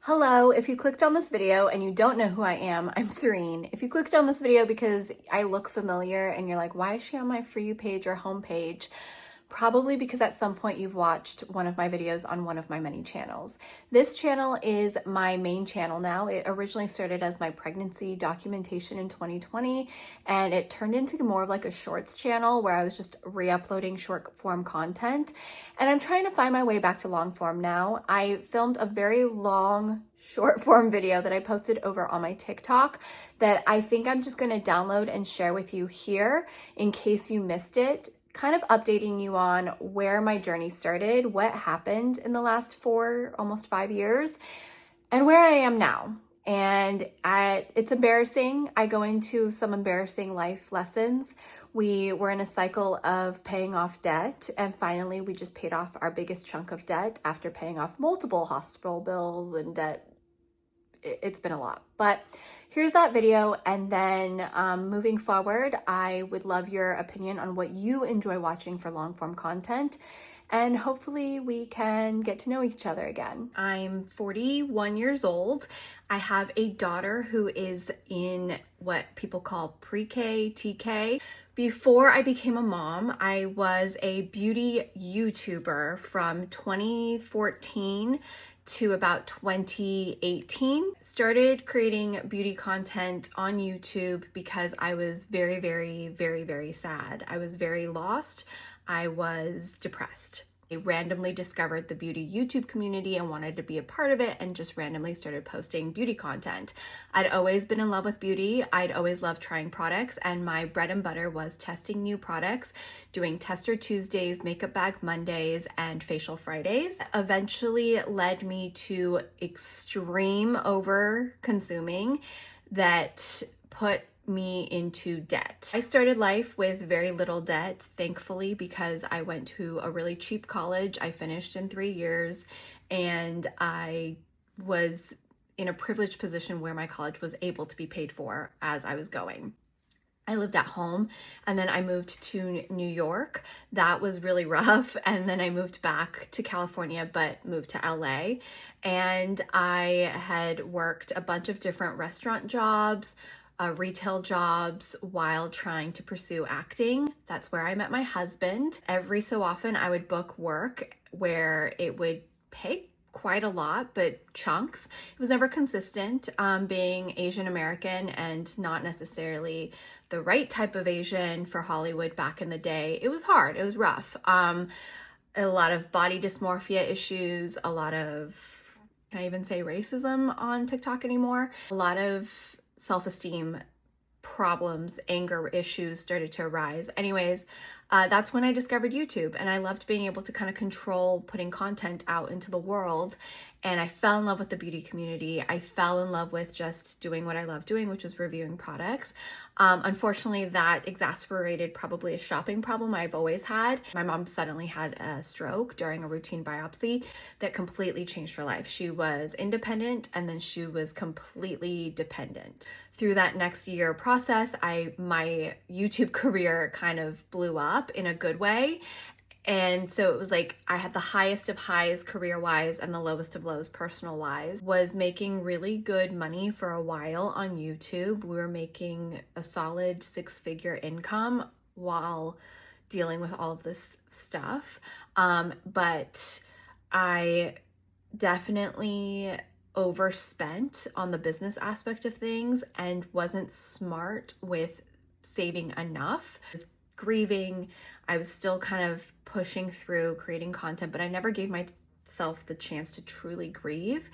Hello, if you clicked on this video and you don't know who I am, I'm Serene. If you clicked on this video because I look familiar and you're like, why is she on my For You page or homepage? Probably because at some point you've watched one of my videos on one of my many channels. This channel is my main channel now. It originally started as my pregnancy documentation in 2020, and it turned into more of like a shorts channel where I was just re-uploading short form content. And I'm trying to find my way back to long form now. I filmed a very long short form video that I posted over on my TikTok that I think I'm just going to download and share with you here in case you missed it, kind of updating you on where my journey started, what happened in the last almost 5 years, and where I am now. And it's embarrassing. I go into some embarrassing life lessons. We were in a cycle of paying off debt, and finally we just paid off our biggest chunk of debt after paying off multiple hospital bills and debt. It's been a lot, but here's that video. And then moving forward, I would love your opinion on what you enjoy watching for long form content. And hopefully we can get to know each other again. I'm 41 years old. I have a daughter who is in what people call pre-K, TK. Before I became a mom, I was a beauty YouTuber from 2014 to about 2018. Started creating beauty content on YouTube because I was very, very, very, very sad. I was very lost. I was depressed. I randomly discovered the beauty YouTube community and wanted to be a part of it, and just randomly started posting beauty content. I'd always been in love with beauty. I'd always loved trying products, and my bread and butter was testing new products, doing Tester Tuesdays, Makeup Bag Mondays, and Facial Fridays. Eventually led me to extreme over consuming that put me into debt. I started life with very little debt, thankfully, because I went to a really cheap college. I finished in 3 years, and I was in a privileged position where my college was able to be paid for as I was going. I lived at home, and then I moved to New York. That was really rough. And then I moved back to California, but moved to LA. And I had worked a bunch of different restaurant jobs, retail jobs, while trying to pursue acting. That's where I met my husband. Every so often I would book work where it would pay quite a lot, but chunks. It was never consistent. Being Asian American and not necessarily the right type of Asian for Hollywood back in the day, it was hard. It was rough. A lot of body dysmorphia issues, a lot of, can I even say racism on TikTok anymore? A lot of self-esteem problems, anger issues started to arise. Anyways, that's when I discovered YouTube, and I loved being able to kind of control putting content out into the world. And I fell in love with the beauty community. I fell in love with just doing what I love doing, which is reviewing products. Unfortunately, that exacerbated probably a shopping problem I've always had. My mom suddenly had a stroke during a routine biopsy that completely changed her life. She was independent, and then she was completely dependent. Through that next year process, my YouTube career kind of blew up in a good way. And so it was like I had the highest of highs career-wise and the lowest of lows personal-wise. Was making really good money for a while on YouTube. We were making a solid 6-figure income while dealing with all of this stuff. But I definitely overspent on the business aspect of things and wasn't smart with saving enough. I was grieving. I was still kind of pushing through creating content, but I never gave myself the chance to truly grieve.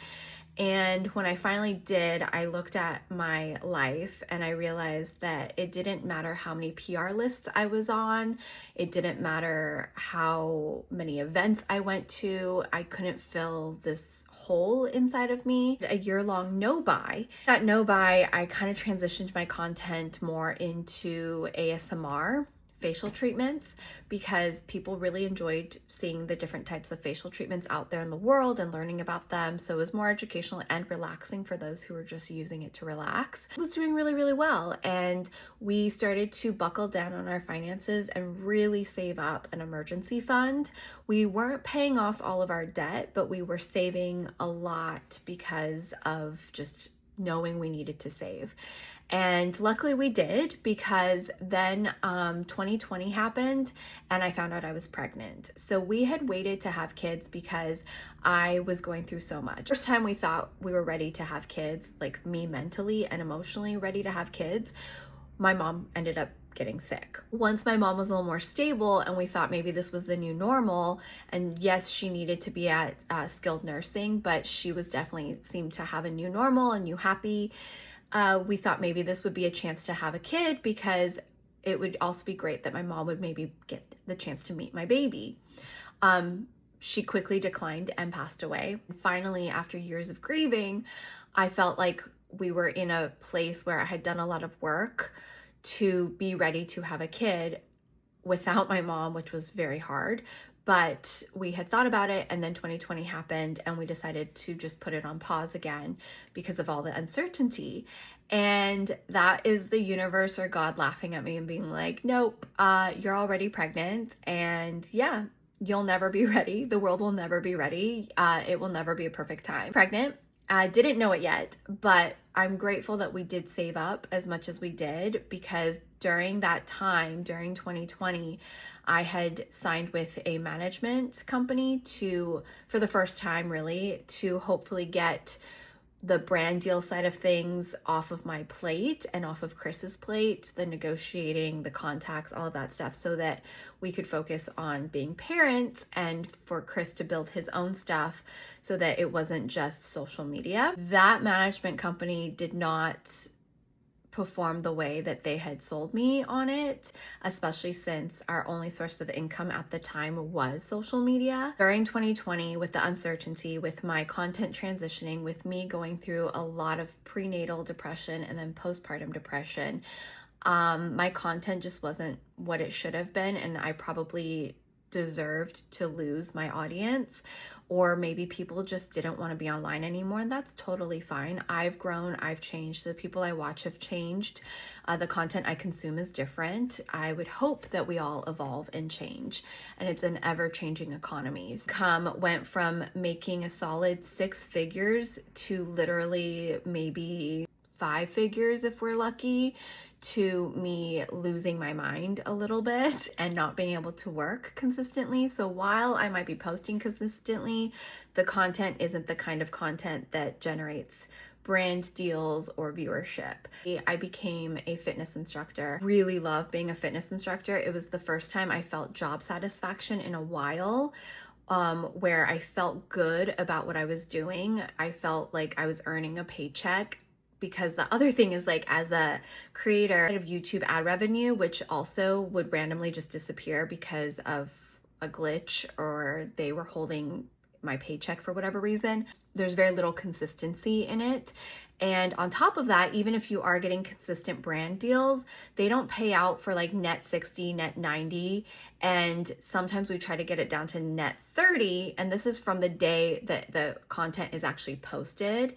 And when I finally did, I looked at my life and I realized that it didn't matter how many PR lists I was on. It didn't matter how many events I went to. I couldn't fill this hole inside of me. A year-long no-buy. That no-buy, I kind of transitioned my content more into ASMR, facial treatments because people really enjoyed seeing the different types of facial treatments out there in the world and learning about them. So it was more educational and relaxing for those who were just using it to relax. It was doing really, really well. And we started to buckle down on our finances and really save up an emergency fund. We weren't paying off all of our debt, but we were saving a lot because of just knowing we needed to save. And luckily we did, because then 2020 happened and I found out I was pregnant. So we had waited to have kids because I was going through so much. First time we thought we were ready to have kids, like me mentally and emotionally ready to have kids, my mom ended up getting sick. Once my mom was a little more stable and we thought maybe this was the new normal, and yes, she needed to be at skilled nursing, but she was definitely seemed to have a new normal, a new happy. We thought maybe this would be a chance to have a kid, because it would also be great that my mom would maybe get the chance to meet my baby. She quickly declined and passed away. Finally, after years of grieving, I felt like we were in a place where I had done a lot of work to be ready to have a kid without my mom, which was very hard. But we had thought about it, and then 2020 happened and we decided to just put it on pause again because of all the uncertainty. And that is the universe or God laughing at me and being like, nope, you're already pregnant, and yeah, you'll never be ready. The world will never be ready. It will never be a perfect time. Pregnant. I didn't know it yet, but I'm grateful that we did save up as much as we did, because during that time, during 2020, I had signed with a management company for the first time really, to hopefully get the brand deal side of things off of my plate and off of Chris's plate, the negotiating, the contacts, all of that stuff, so that we could focus on being parents and for Chris to build his own stuff so that it wasn't just social media. That management company did not perform the way that they had sold me on it, especially since our only source of income at the time was social media. During 2020, with the uncertainty, with my content transitioning, with me going through a lot of prenatal depression and then postpartum depression, my content just wasn't what it should have been, and I probably deserved to lose my audience, or maybe people just didn't want to be online anymore, and that's totally fine. I've grown, I've changed, the people I watch have changed, the content I consume is different. I would hope that we all evolve and change, and it's an ever-changing economy. Went from making a solid 6 figures to literally maybe 5 figures if we're lucky, to me losing my mind a little bit and not being able to work consistently. So while I might be posting consistently, the content isn't the kind of content that generates brand deals or viewership. I became a fitness instructor. Really love being a fitness instructor. It was the first time I felt job satisfaction in a while, where I felt good about what I was doing. I felt like I was earning a paycheck. Because the other thing is, like, as a creator of YouTube ad revenue, which also would randomly just disappear because of a glitch or they were holding my paycheck for whatever reason, there's very little consistency in it. And on top of that, even if you are getting consistent brand deals, they don't pay out for like net 60, net 90. And sometimes we try to get it down to net 30. And this is from the day that the content is actually posted.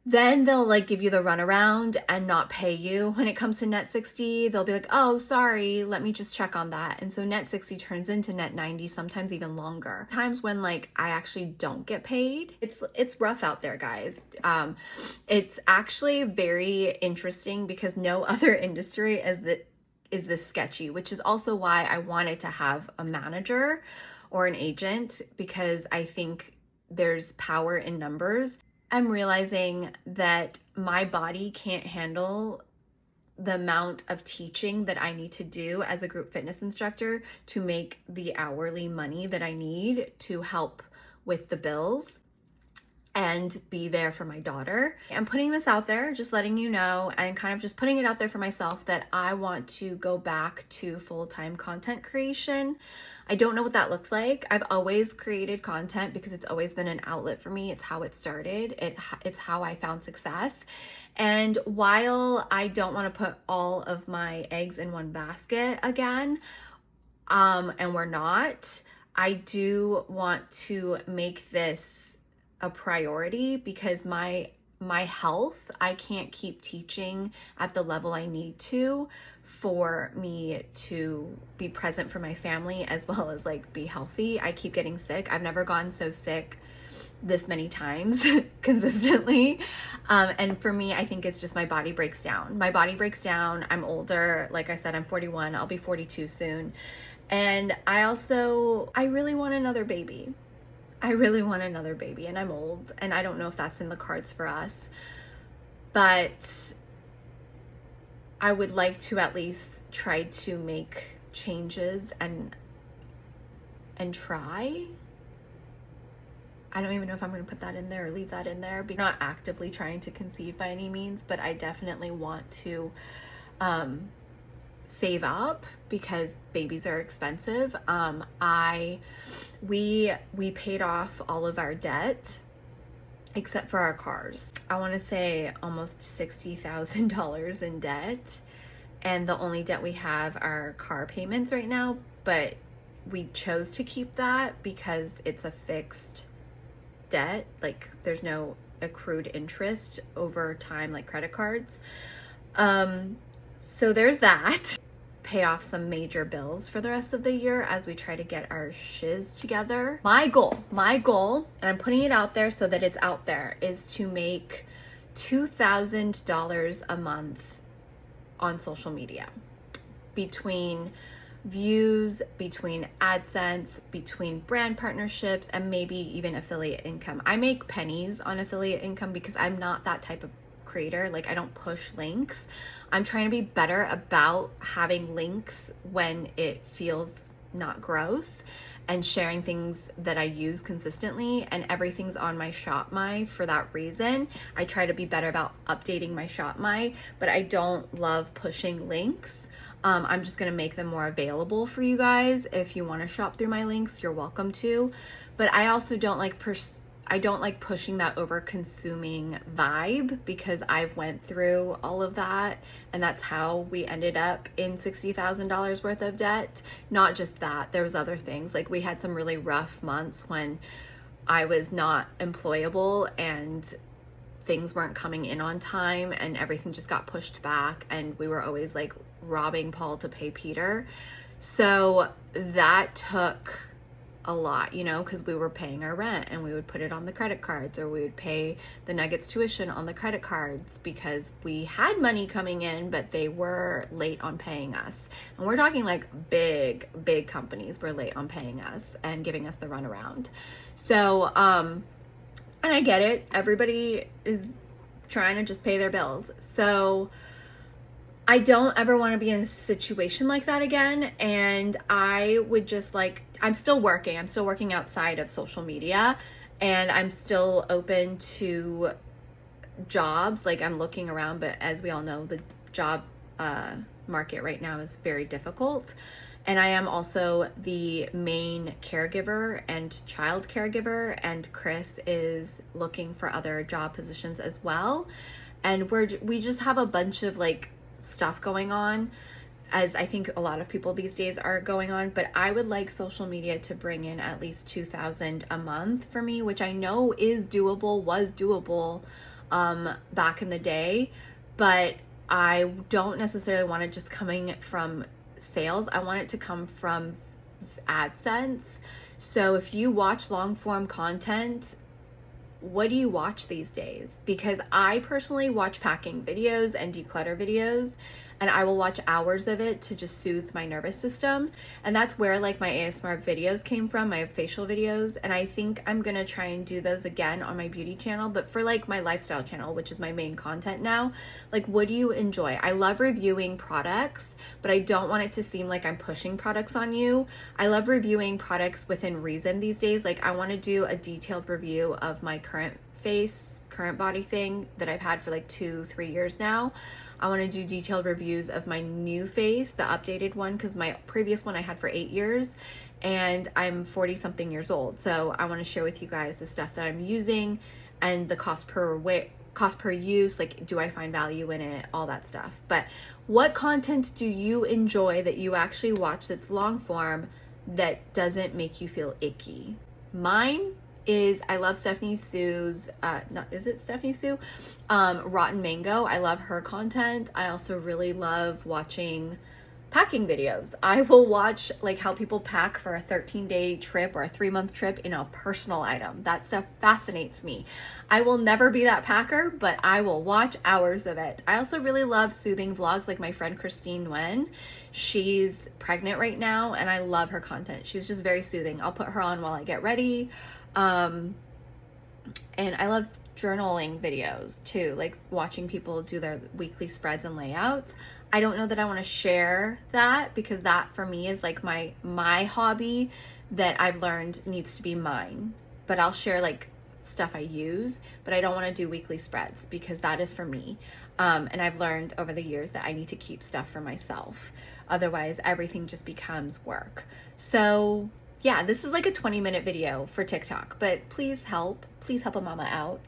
Then they'll like give you the runaround and not pay you. When it comes to net 60, they'll be like, oh, sorry, let me just check on that. And so net 60 turns into net 90, sometimes even longer. Times when like I actually don't get paid. It's rough out there, guys. It's actually very interesting because no other industry is this sketchy, which is also why I wanted to have a manager or an agent, because I think there's power in numbers. I'm realizing that my body can't handle the amount of teaching that I need to do as a group fitness instructor to make the hourly money that I need to help with the bills. And and be there for my daughter. I'm putting this out there, just letting you know, and kind of just putting it out there for myself that I want to go back to full-time content creation. I don't know what that looks like. I've always created content because it's always been an outlet for me. It's how it started. It's how I found success. And while I don't want to put all of my eggs in one basket again, and we're not, I do want to make this a priority because my health, I can't keep teaching at the level I need to for me to be present for my family as well as like be healthy. I keep getting sick. I've never gotten so sick this many times consistently. And for me, I think it's just my body breaks down. My body breaks down. I'm older. Like I said, I'm 41. I'll be 42 soon. And I really want another baby. I really want another baby, and I'm old, and I don't know if that's in the cards for us, but I would like to at least try to make changes and try. I don't even know if I'm going to put that in there or leave that in there. I'm not actively trying to conceive by any means, but I definitely want to save up because babies are expensive. We paid off all of our debt except for our cars. I want to say almost $60,000 in debt, and the only debt we have are car payments right now, but we chose to keep that because it's a fixed debt. Like there's no accrued interest over time like credit cards. So there's that. Pay off some major bills for the rest of the year as we try to get our shiz together. My goal, and I'm putting it out there so that it's out there, is to make $2,000 a month on social media. Between views, between AdSense, between brand partnerships, and maybe even affiliate income. I make pennies on affiliate income because I'm not that type of creator. Like I don't push links. I'm trying to be better about having links when it feels not gross and sharing things that I use consistently, and everything's on my ShopMy for that reason. I try to be better about updating my ShopMy, but I don't love pushing links. I'm just going to make them more available for you guys. If you want to shop through my links, you're welcome to, but I also don't like pushing that over consuming vibe because I've went through all of that, and that's how we ended up in $60,000 worth of debt. Not just that, there was other things. Like we had some really rough months when I was not employable and things weren't coming in on time and everything just got pushed back, and we were always like robbing Paul to pay Peter. So that took a lot, you know, because we were paying our rent and we would put it on the credit cards, or we would pay the Nuggets tuition on the credit cards because we had money coming in, but they were late on paying us. And we're talking like big companies were late on paying us and giving us the runaround. So, and I get it. Everybody is trying to just pay their bills. So I don't ever want to be in a situation like that again. And I would just like, I'm still working outside of social media, and I'm still open to jobs. Like I'm looking around, but as we all know, the job market right now is very difficult. And I am also the main caregiver and child caregiver, and Chris is looking for other job positions as well. And we just have a bunch of like stuff going on, as I think a lot of people these days are going on. But I would like social media to bring in at least $2,000 a month for me, which I know is doable, was doable back in the day, but I don't necessarily want it just coming from sales. I want it to come from AdSense. So if you watch long form content, what do you watch these days? Because I personally watch packing videos and declutter videos, and I will watch hours of it to just soothe my nervous system. And that's where like my ASMR videos came from, my facial videos. And I think I'm gonna try and do those again on my beauty channel, but for like my lifestyle channel, which is my main content now. Like, what do you enjoy? I love reviewing products, but I don't want it to seem like I'm pushing products on you. I love reviewing products within reason these days. Like I wanna do a detailed review of my current face, current body thing that I've had for like 2-3 years now. I want to do detailed reviews of my new face, the updated one, because my previous one I had for 8 years and I'm 40 something years old. So I want to share with you guys the stuff that I'm using and the cost per use, like do I find value in it, all that stuff. But what content do you enjoy that you actually watch that's long form that doesn't make you feel icky? Mine is, I love Stephanie Sue's, is it Stephanie Sue? Rotten Mango. I love her content. I also really love watching packing videos. I will watch like how people pack for a 13-day trip or a 3-month trip in a personal item. That stuff fascinates me. I will never be that packer, but I will watch hours of it. I also really love soothing vlogs like my friend Christine Nguyen. She's pregnant right now and I love her content. She's just very soothing. I'll put her on while I get ready. And I love journaling videos too, like watching people do their weekly spreads and layouts. I don't know that I want to share that because that for me is like my hobby that I've learned needs to be mine. But I'll share like stuff I use, but I don't want to do weekly spreads because that is for me. And I've learned over the years that I need to keep stuff for myself. Otherwise, everything just becomes work. So yeah, this is like a 20-minute video for TikTok, but please help a mama out.